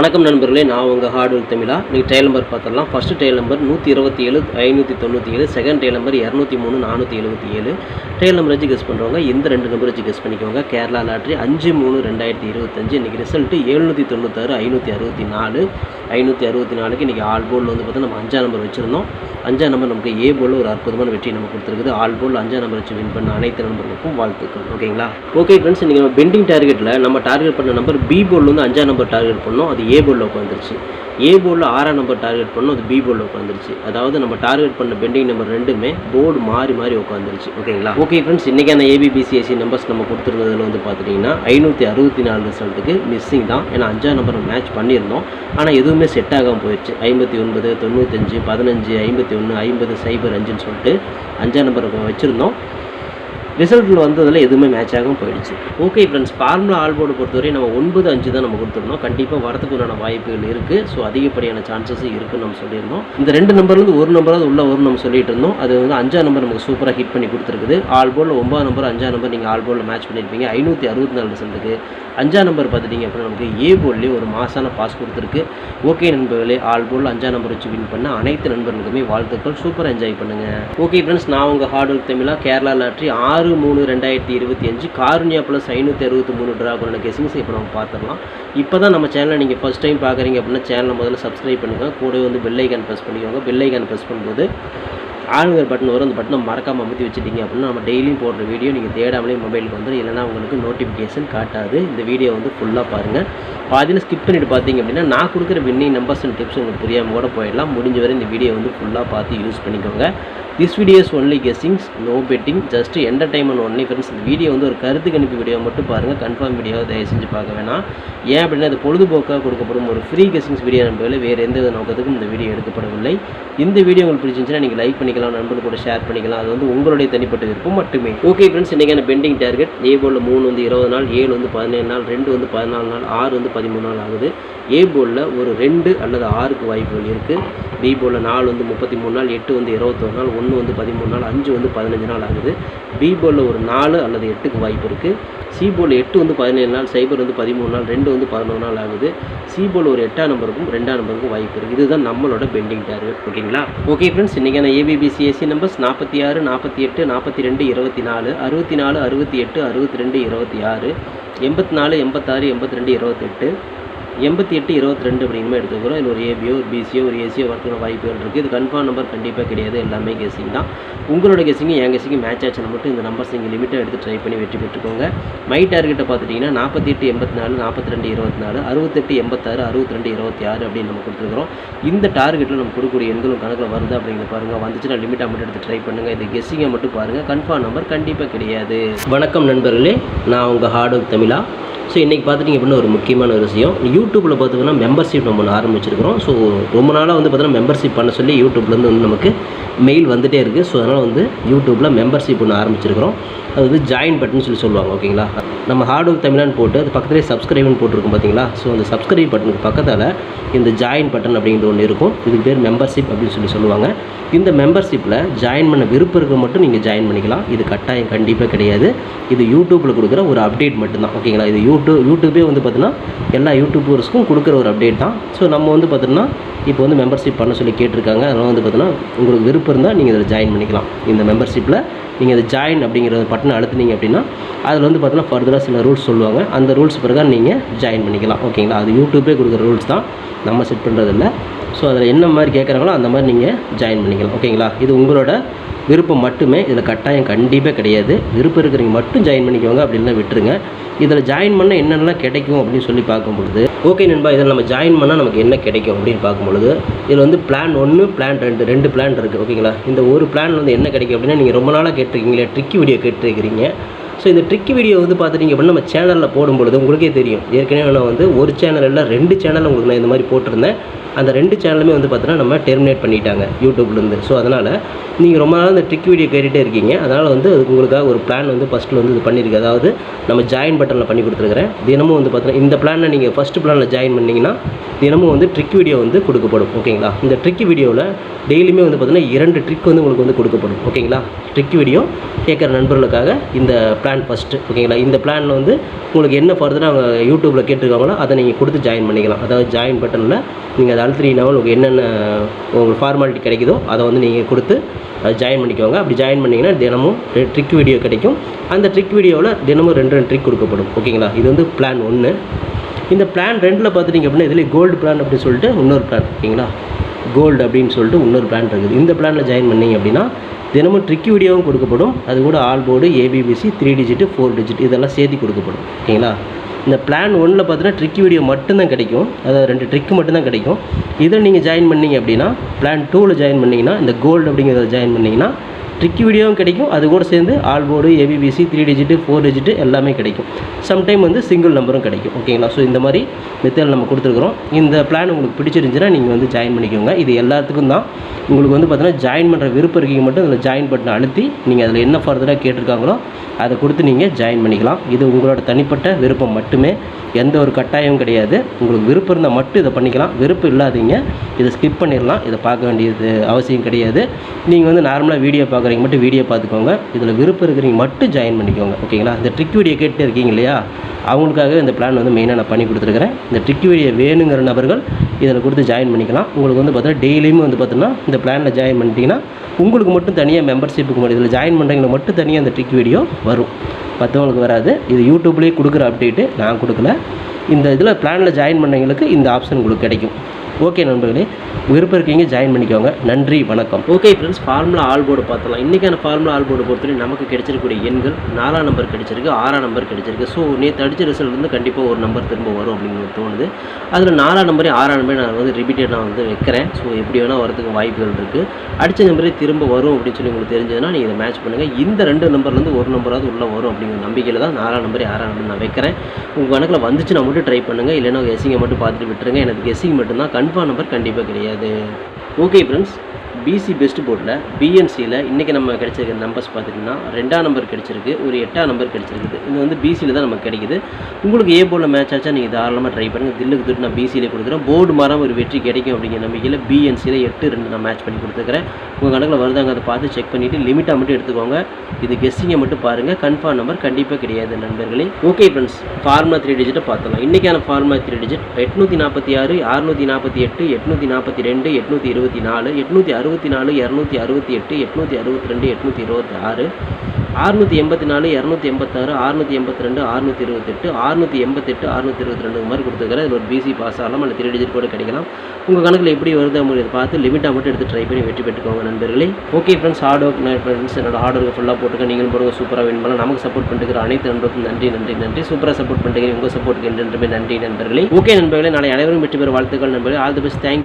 வணக்கம் நண்பர்களே, நான் உங்கள் ஹார்ட் ஒர்க் தமிழா. நீங்கள் ட்ரையல் நம்பர் பார்த்துடலாம். First trial number 127 597, second trial number 203 477. Trial number வச்சு கெஸ் பண்ணுறவங்க இந்த ரெண்டு நம்பர் வச்சு கெஸ் பண்ணிக்கோங்க. கேரளா லாட்ரி 5/3/2025. இன்றைக்கி ரிசல்ட்டு 796 564 564க்கு இன்றைக்கி ஆல் போர்டில் வந்து பார்த்தா நம்ம 5ஆம் நம்பர் வச்சுருந்தோம். 5ஆம் நம்பர் நமக்கு ஏ போர்டில் ஒரு அற்புதமான வெற்றி நம்ம கொடுத்துருக்குது. ஆல் போர்டில் 5ஆம் நம்பர் வச்சு வின் பண்ண அனைத்து நம்பர்களுக்கும் வாழ்த்துக்கள். ஓகேங்களா? ஓகே ஃப்ரெண்ட்ஸ், இன்றைக்கி நம்ம பெண்டிங் டார்கெட்டில் நம்ம டார்கெட் பண்ண நம்பர் பி போர்டில் வந்து 5ஆம் நம்பர் டார்கெட் பண்ணோம். அது ஏ போர்டில் உட்காந்துருச்சு. ஏ போர்டில் 6ஆம் நம்பர் டார்கெட் பண்ணோம். அது பி போர்டில் உட்காந்துருச்சு. அதாவது நம்ம டார்கெட் பண்ண பெண்டிங் நம்பர் ரெண்டுமே போர்டு மாறி மாறி உட்காந்துருச்சு. ஓகேங்களா? ஓகே ஃப்ரெண்ட்ஸ், இன்றைக்கான ஏபிபிசிஎஸ்சி நம்பர்ஸ் நம்ம கொடுத்துருந்ததில் வந்து பார்த்துட்டிங்கன்னா 564 ரிசல்ட்டுக்கு மிஸ்ஸிங் தான். ஏன்னா 5ஆம் நம்பர் மேட்ச் பண்ணியிருந்தோம். ஆனால் எதுவுமே செட் ஆகாமல் போயிடுச்சு. 59 95 15 51 50 05ன்னு சொல்லிட்டு 5ஆம் நம்பர் வச்சுருந்தோம். ரிசல்ட்டில் வந்ததில் எதுவுமே மேட்ச் ஆகாமல் போயிடுச்சு. Okay friends, formula all board பொறுத்தவரை நம்ம 9-5 தான் நம்ம கொடுத்துருந்தோம். கண்டிப்பாக வரதுக்கு உண்டான வாய்ப்புகள் இருக்குது. ஸோ அதிகப்படியான சான்சஸும் இருக்குதுன்னு நம்ம சொல்லியிருந்தோம். இந்த ரெண்டு நம்பர்லேருந்து ஒரு நம்பராவது உள்ளே வரும் நம்ம சொல்லிட்டு இருந்தோம். அது வந்து 5ஆம் நம்பர் நமக்கு சூப்பராக ஹிட் பண்ணி கொடுத்துருக்குது. ஆல் போர்டில் 9ஆம் நம்பர் 5ஆம் நம்பர் நீங்கள் ஆல் போர்டில் மேட்ச் பண்ணியிருப்பீங்க. 564 ரிசல்ட்டுக்கு 5ஆம் நம்பர் பார்த்துட்டிங்க அப்படின்னா நமக்கு ஏ போர்ட்லேயே ஒரு மாசான பாஸ் கொடுத்துருக்கு. ஓகே நண்பர்களே, ஆல் போர்டில் 5ஆம் நம்பர் வச்சு வின் பண்ண அனைத்து நண்பர்களுக்குமே வாழ்த்துக்கள். சூப்பராக என்ஜாய் பண்ணுங்கள். ஓகே ஃப்ரெண்ட்ஸ், நான் உங்கள் ஹார்ட் ஒர்க் தமிழா. கேரளா லாட்ரி 6/3/2025 காருண்யா ப்ளஸ் 563 ட்ராகனோட கெஸிங்ஸ் இப்போ நம்ம பார்த்துடலாம். இப்போ தான் நம்ம சேனலை நீங்கள் ஃபஸ்ட் டைம் பார்க்குறீங்க அப்படின்னா சேனலை முதல்ல சப்ஸ்கிரைப் பண்ணுங்கள். கூடவே வந்து பெல் ஐக்கான் ப்ரெஸ் பண்ணிக்கோங்க. பெல் ஐக்கான் ப்ரெஸ் பண்ணும்போது ஆளுங்கிற பட்டன் வரும். அந்த பட்டனை மறக்காமல் அமுத்தி வச்சுட்டிங்க அப்படின்னா நம்ம டெய்லியும் போடுற வீடியோ நீங்கள் தேடாமலே மொபைலுக்கு வந்துடும். இல்லைனா உங்களுக்கு நோட்டிஃபிகேஷன் காட்டாது. இந்த வீடியோ வந்து ஃபுல்லாக பாருங்கள். பாதியில் ஸ்கிப் பண்ணிவிட்டு பார்த்தீங்க அப்படின்னா நான் கொடுக்குற வின்னிங் நம்பர்ஸ் அண்ட் டிப்ஸ் உங்களுக்கு புரியாமல் கூட போயிடலாம். முடிஞ்ச வரை இந்த வீடியோ வந்து ஃபுல்லாக பார்த்து யூஸ் பண்ணிக்கோங்க. This video is only guessings, no betting, just entertainment only friends. இந்த வீடியோ வந்து ஒரு கருத்து கணிப்பு வீடியோ மட்டும் பாருங்கள். கன்ஃபார்ம் வீடியோவை தயவு செஞ்சு பார்க்க வேணாம். ஏன் அப்படின்னா அது பொழுதுபோக்காக கொடுக்கப்படும் ஒரு ஃப்ரீ கெஸ்ஸிங்ஸ் வீடியோ நம்பவில் வேறு எந்த வித நோக்கத்துக்கும் இந்த வீடியோ எடுக்கப்படவில்லை. இந்த வீடியோ உங்களுக்கு பிடிச்சிருந்துச்சுன்னா நீங்கள் லைக் பண்ணிக்கலாம், நண்பர்கள் கூட ஷேர் பண்ணிக்கலாம். அது வந்து உங்களுடைய தனிப்பட்ட விருப்பம் மட்டுமே. ஓகே ஃப்ரெண்ட்ஸ், இன்றைக்கான பெண்டிங் டார்கெட் ஏ போர்டில் 3 வந்து 20 நாள், 7 வந்து 17 நாள், 2 வந்து 14 நாள், 6 வந்து 13 நாள் ஆகுது. ஏ போர்டில் ஒரு 2 அல்லது 6க்கு வாய்ப்புகள் இருக்குது. பி போர்டில் 4 வந்து 33 நாள், 8 வந்து 21 நாள், 1 வந்து 13 நாள், 5 வந்து 15 நாள் ஆகுது. பி போர்டில் ஒரு 4 அல்லது 8க்கு வாய்ப்பு இருக்குது. சி போர்டில் 8 வந்து 17 நாள், 0 வந்து 13 நாள், 2 வந்து 11 நாள் ஆகுது. சி போர்டில் ஒரு 8ஆம் நம்பருக்கும் 2ஆம் நம்பருக்கும் வாய்ப்பு இருக்குது. இதுதான் நம்மளோட பெண்டிங் டார்கெட். ஓகேங்களா? ஓகே ஃப்ரெண்ட்ஸ், இன்றைக்கான ஏபிபிசிஎஸ்சி நம்பர்ஸ் 46 48 42 24 64 68 62 26 84 86 82 28 88 22 அப்படிங்கிற எடுத்துக்கிறோம். இதில் ஒரு ஏபியோ ஒரு பிசியோ ஒரு ஏசியோ வரதுக்கான வாய்ப்புகள் இருக்குது. இது கன்ஃபார்ம் நம்பர் கண்டிப்பாக கிடையாது. எல்லாமே கெஸிங் தான். உங்களோட கெஸிங்கு என் கெஸிங்கு மேட்ச் ஆச்சுன்னா மட்டும் இந்த நம்பர்ஸ் நீங்கள் லிமிட்டாக எடுத்து ட்ரை பண்ணி வெற்றி பெற்றுக்கோங்க. மை டார்கெட்டை பார்த்துட்டிங்கன்னா 48 84 42 24 68 86 62 26 அப்படின்னு நம்ம கொடுத்துருக்குறோம். இந்த டார்கெட்டில் நம்ம கொடுக்கக்கூடிய எண்களும் கணக்கில் வருது அப்படிங்கிற பாருங்கள். வந்துச்சுன்னா லிமிட்டாக மட்டும் எடுத்து ட்ரை பண்ணுங்கள். இது கெஸிங்கை மட்டும் பாருங்கள். கன்ஃபார்ம் நம்பர் கண்டிப்பாக கிடையாது. வணக்கம் நண்பர்களே, நான் உங்கள் ஹார்ட் ஒர்க் தமிழா. ஸோ இன்றைக்கி பார்த்துட்டிங்க அப்படின்னா ஒரு முக்கியமான ஒரு விஷயம். யூடியூப்பில் பார்த்திங்கன்னா மெம்பர்ஷிப் நம்ம ஒன்று ஆரம்பிச்சிருக்கிறோம். ஸோ ரொம்ப நாளாக வந்து பார்த்தீங்கன்னா மெம்பர்ஷிப் பண்ண சொல்லி யூடியூப்லேருந்து வந்து நமக்கு மெயில் வந்துகிட்டே இருக்குது. ஸோ அதனால் வந்து யூடியூப்பில் மெம்பர்ஷிப் ஒன்று ஆரம்பிச்சிருக்கிறோம். அது வந்து ஜாயின் பட்டன் சொல்லி சொல்லுவாங்க. ஓகேங்களா? நம்ம ஹார்ட் ஒர்க் தமிழான்னு போட்டு அது பக்கத்துலேயே சப்ஸ்கிரைப்னு போட்டிருக்கும் பார்த்தீங்களா? ஸோ அந்த சப்ஸ்கிரைப் பட்டனுக்கு பக்கத்தில் இந்த ஜாயின் பட்டன் அப்படிங்கிற ஒன்று இருக்கும். இதுக்கு பேர் மெம்பர்ஷிப் அப்படின்னு சொல்லுவாங்க. இந்த மெம்பர்ஷிப்பில் ஜாயின் பண்ண விருப்பம் இருக்க மட்டும் நீங்கள் ஜாயின் பண்ணிக்கலாம். இது கட்டாயம் கண்டிப்பாக கிடையாது. இது யூடியூப்பில் கொடுக்குற ஒரு அப்டேட் மட்டும்தான். ஓகேங்களா? இது யூடியூபே வந்து பார்த்தீங்கன்னா எல்லா யூடியூபர்ஸ்க்கும் கொடுக்குற ஒரு அப்டேட் தான். ஸோ நம்ம வந்து பார்த்தீங்கன்னா இப்போ வந்து மெம்பர்ஷிப் பண்ண சொல்லி கேட்டிருக்காங்க. அதனால் வந்து பார்த்தீங்கன்னா உங்களுக்கு விருப்பம் இருந்தால் நீங்கள் இதில் ஜாயின் பண்ணிக்கலாம். இந்த மெம்பர்ஷிப்பில் நீங்கள் அதை ஜாயின் அப்படிங்கிற பட்டனை அழுத்துனீங்க அப்படின்னா அதில் வந்து பார்த்தீங்கன்னா ஃபர்தராக சில ரூல்ஸ் சொல்லுவாங்க. அந்த ரூல்ஸ் பிறகு நீங்கள் ஜாயின் பண்ணிக்கலாம். ஓகேங்களா? அது யூடியூபே கொடுக்குற ரூல்ஸ் தான், நம்ம செட் பண்ணுறதில்ல. ஸோ அதில் என்ன மாதிரி கேட்குறாங்களோ அந்த மாதிரி நீங்கள் ஜாயின் பண்ணிக்கலாம். ஓகேங்களா? இது உங்களோட விருப்பம் மட்டுமே. இதில் கட்டாயம் கண்டிப்பாக கிடையாது. விருப்பம் இருக்கிறவங்க மட்டும் ஜாயின் பண்ணிக்கோங்க, அப்படின்னா விட்டுருங்க. இதில் ஜாயின் பண்ணால் என்னென்னலாம் கிடைக்கும் அப்படின்னு சொல்லி பார்க்கும்பொழுது, ஓகே நண்பா, இதில் நம்ம ஜாயின் பண்ணால் நமக்கு என்ன கிடைக்கும் அப்படின்னு பார்க்கும்பொழுது இதில் வந்து பிளான் 1 பிளான் 2 பிளான் இருக்குது. ஓகேங்களா? இந்த ஒரு பிளான் வந்து என்ன கிடைக்கும் அப்படின்னா நீங்கள் ரொம்ப நாளாக கேட்டிருக்கீங்களே ட்ரிக்கி வீடியோ கேட்டிருக்கிறீங்க. ஸோ இந்த ட்ரிக்கி வீடியோ வந்து பார்த்துட்டிங்க அப்படின்னா நம்ம சேனலில் போடும்பொழுது உங்களுக்கே தெரியும். ஏற்கனவே நான் வந்து ஒரு சேனல் இல்லை 2 சேனல் உங்களுக்கு நான் இந்த மாதிரி போட்டிருந்தேன். அந்த 2 சேனலுமே வந்து பார்த்தீங்கன்னா நம்ம டெர்மினேட் பண்ணிட்டாங்க யூடியூப்லேருந்து. ஸோ அதனால் நீங்கள் ரொம்ப நாள் இந்த ட்ரிக் வீடியோ கேட்டுகிட்டே இருக்கீங்க. அதனால் வந்து அதுக்கு உங்களுக்காக ஒரு பிளான் வந்து ஃபஸ்ட்டில் வந்து இது பண்ணியிருக்கு. அதாவது நம்ம ஜாயின் பட்டனில் பண்ணி கொடுத்துருக்குறேன். தினமும் வந்து பார்த்தீங்கன்னா இந்த பிளானை நீங்கள் ஃபஸ்ட்டு பிளானில் ஜாயின் பண்ணிங்கன்னா தினமும் வந்து ட்ரிக் வீடியோ வந்து கொடுக்கப்படும். ஓகேங்களா? இந்த ட்ரிக் வீடியோவில் டெய்லியுமே வந்து பார்த்தீங்கன்னா 2 ட்ரிக் வந்து உங்களுக்கு வந்து கொடுக்கப்படும். ஓகேங்களா? ட்ரிக் வீடியோ கேட்குற நண்பர்களுக்காக இந்த பிளான் ஃபஸ்ட்டு. ஓகேங்களா? இந்த பிளானில் வந்து உங்களுக்கு என்ன ஃபர்தராக அவங்க யூடியூப்பில் கேட்டிருக்காங்களோ அதை நீங்கள் கொடுத்து ஜாயின் பண்ணிக்கலாம். அதாவது ஜாயின் பட்டனில் நீங்கள் அதை அழுத்தினீங்கன்னா உங்களுக்கு என்னென்ன உங்களுக்கு ஃபார்மாலிட்டி கிடைக்குதோ அதை வந்து நீங்கள் கொடுத்து அதை ஜாயின் பண்ணிக்கோங்க. அப்படி ஜாயின் பண்ணிங்கன்னா தினமும் ட்ரிக் வீடியோ கிடைக்கும். அந்த ட்ரிக் வீடியோவில் தினமும் 2 ட்ரிக் கொடுக்கப்படும். ஓகேங்களா? இது வந்து பிளான் 1. இந்த பிளான் 2ல் பார்த்துட்டிங்க அப்படின்னா இதில் கோல்டு பிளான் அப்படின்னு சொல்லிட்டு இன்னொரு பிளான். ஓகேங்களா? கோல்டு அப்படின்னு சொல்லிட்டு இன்னொரு பிளான் இருக்குது. இந்த பிளானில் ஜாயின் பண்ணிங்க அப்படின்னா தினமும் ட்ரிக் வீடியோவும் கொடுக்கப்படும். அது கூட all board, ABBC, 3 digit, 4 digit இதெல்லாம் சேர்த்து கொடுக்கப்படும். ஓகேங்களா? இந்த பிளான் 1ல் பார்த்தீங்கன்னா ட்ரிக் வீடியோ மட்டும்தான் கிடைக்கும். அதாவது 2 ட்ரிக் மட்டும்தான் கிடைக்கும். இதில் நீங்கள் ஜாயின் பண்ணிங்க அப்படின்னா பிளான் 2ல் ஜாயின் பண்ணிங்கன்னா இந்த கோல்டு அப்படிங்கிறத ஜாயின் பண்ணிங்கன்னா ட்ரிக் வீடியோவும் கிடைக்கும். அது கூட சேர்ந்து all board, ABBC, 3 digit, 4 digit எல்லாமே கிடைக்கும். சம்டைம் வந்து சிங்கிள் நம்பரும் கிடைக்கும். ஓகேங்களா? ஸோ இந்த மாதிரி மெத்தட் நம்ம கொடுத்துருக்குறோம். இந்த பிளான் உங்களுக்கு பிடிச்சிருந்துச்சுன்னா நீங்கள் வந்து ஜாயின் பண்ணிக்கோங்க. இது எல்லாத்துக்கும் தான். உங்களுக்கு வந்து பார்த்தீங்கன்னா ஜாயின் பண்ணுற விருப்பம் இருக்கீங்க மட்டும் அதில் ஜாயின் பட்டனை அழுத்தி நீங்கள் அதில் என்ன ஃபர்தராக கேட்டிருக்காங்களோ அதை கொடுத்து நீங்கள் ஜாயின் பண்ணிக்கலாம். இது உங்களோட தனிப்பட்ட விருப்பம் மட்டுமே. எந்த ஒரு கட்டாயமும் கிடையாது. உங்களுக்கு விருப்பம் இருந்தால் மட்டும் இதை பண்ணிக்கலாம். விருப்பம் இல்லாதீங்க இதை ஸ்கிப் பண்ணிடலாம். இதை பார்க்க வேண்டியது அவசியம் கிடையாது. நீங்கள் வந்து நார்மலாக வீடியோ பார்க்குறீங்க மட்டும் வீடியோ பார்த்துக்கோங்க. இதில் விருப்பம் இருக்கிறீங்க மட்டும் ஜாயின் பண்ணிக்கோங்க. ஓகேங்களா? இந்த ட்ரிக் வீடியோ கேட்டு இருக்கீங்க இல்லையா, அவங்களுக்காக இந்த பிளான் வந்து மெயினாக நான் பண்ணி கொடுத்துருக்கிறேன். இந்த ட்ரிக் வீடியோ வேணுங்கிற நபர்கள் இதில் கொடுத்து ஜாயின் பண்ணிக்கலாம். உங்களுக்கு வந்து பார்த்தீங்கன்னா டெய்லியும் வந்து பார்த்தீங்கன்னா இந்த பிளானில் ஜாயின் பண்ணிட்டீங்கன்னா உங்களுக்கு மட்டும் தனியாக மெம்பர்ஷிப்புக்கு மட்டும் இதில் ஜாயின் பண்ணுறவங்களுக்கு மட்டும் தனியாக அந்த ட்ரிக் வீடியோ வரும், மற்றவங்களுக்கு வராது. இது யூடியூப்லேயே கொடுக்குற அப்டேட்டு, நான் கொடுக்கல. இந்த இதில் பிளானில் ஜாயின் பண்ணவங்களுக்கு இந்த ஆப்ஷன் உங்களுக்கு கிடைக்கும். ஓகே நண்பர்களே, விருப்பம் இருக்கீங்க ஜாயின் பண்ணிக்கோங்க. நன்றி, வணக்கம். Okay friends, formula all board பார்த்தலாம். இன்றைக்கான ஃபார்முலா ஆல் போர்டு பொறுத்தவரை நமக்கு கிடைச்சிருக்கக்கூடிய எண்கள் 4ஆம் நம்பர் கிடைச்சிருக்கு, 6ஆம் நம்பர் கிடைச்சிருக்கு. ஸோ நேற்று அடித்த ரிசல்ட் வந்து கண்டிப்பாக ஒரு நம்பர் திரும்ப வரும் அப்படின்னு தோணுது. அதில் 4ஆம் நம்பரே 6ஆம் நம்பரே நான் வந்து ரிப்பீட்டட் நான் வந்து வைக்கிறேன். ஸோ எப்படி வேணால் வரதுக்கு வாய்ப்புகள் இருக்குது. அடித்த நம்பரே திரும்ப வரும் அப்படின்னு சொல்லி உங்களுக்கு தெரிஞ்சதுன்னா நீங்கள் இதை மேட்ச் பண்ணுங்கள். இந்த 2 நம்பர்லேருந்து ஒரு நம்பராவது உள்ளே வரும் அப்படிங்கிற நம்பிக்கையில் தான் 4ஆம் நம்பரே 6ஆம் நம்பர் நான் வைக்கிறேன். உங்கள் கணக்கில் வந்துச்சுன்னா மட்டும் ட்ரை பண்ணுங்கள். இல்லைன்னா கெஸ்ஸிங்கை மட்டும் பார்த்துட்டு விட்டுருங்க. எனக்கு கெஸ்ஸிங் மட்டும்தான், கன்ஃபார்ம் நம்பர் கண்டிப்பாக கிடையாது. ஓகே ஃப்ரெண்ட்ஸ், பிசி பெஸ்ட் போர்டில் பிஎன்சியில் இன்றைக்கி நம்ம கிடைச்சிருக்க நம்பர்ஸ் பார்த்திங்கன்னா 2ஆம் நம்பர் கிடைச்சிருக்கு, ஒரு 8ஆம் நம்பர் கிடைச்சிருக்குது. இது வந்து பிசியில் தான் நமக்கு கிடைக்குது. உங்களுக்கு ஏ போர்டில் மேட்ச் ஆச்சா நீங்கள் தாராளமாக ட்ரை பண்ணுங்கள். தில்லுக்கு திட்டு நான் பிசியில் கொடுக்குறேன். போர்டு மாறாம ஒரு வெற்றி கிடைக்கும் அப்படிங்கிற நம்பிக்கையில் பிஎன்சியில் 8-2 நான் மேட்ச் பண்ணி கொடுத்துருக்கிறேன். உங்கள் கணக்கில் வருதாங்க அதை பார்த்து செக் பண்ணிவிட்டு லிமிட்டாக மட்டும் எடுத்துக்கோங்க. இது கெஸ்ஸிங்கை மட்டும் பாருங்கள். கன்ஃபார்ம் நம்பர் கண்டிப்பாக கிடையாது நண்பர்களே. ஓகே ஃப்ரெண்ட்ஸ், ஃபார்முலா 3 டிஜிட்டை பார்த்துலாம். இன்றைக்கான ஃபார்முலா 3 டிஜிட் 846, 648, 842, 824, 864, 268, 862, 826, 684, 286, 682, 628, 688, 622 மாதிரி கொடுத்துருக்கிறேன். இதில் ஒரு பிசி பாஸ் ஆகலாம், அல்ல 3 டிஜிட் கூட கிடைக்கலாம். உங்கள் கணக்கில் எப்படி வருது உங்களுக்கு பார்த்து லிமிட்டாக மட்டும் எடுத்து ட்ரை பண்ணி வெற்றி பெற்றுக்கோங்க நண்பர்களே. Okay friends, hard work friends, என்னோட ஹார்ட் ஒர்க்கு ஃபுல்லாக போட்டுக்க. நீங்களும் போடுங்க, சூப்பராக வின் பண்ணலாம். நமக்கு சப்போர்ட் பண்ணிட்டு அனைத்து நண்பருக்கும் நன்றி நன்றி நன்றி. சூப்பராக சப்போர்ட் பண்ணிட்டு உங்கள் சப்போர்ட்டுக்கு என்றென்றுமே நன்றி நண்பர்களே. ஓகே நண்பர்களே, நாளை அனைவரும் வெற்றி பெற வாழ்த்துக்கள் நண்பர்களே. All the best. தேங்க்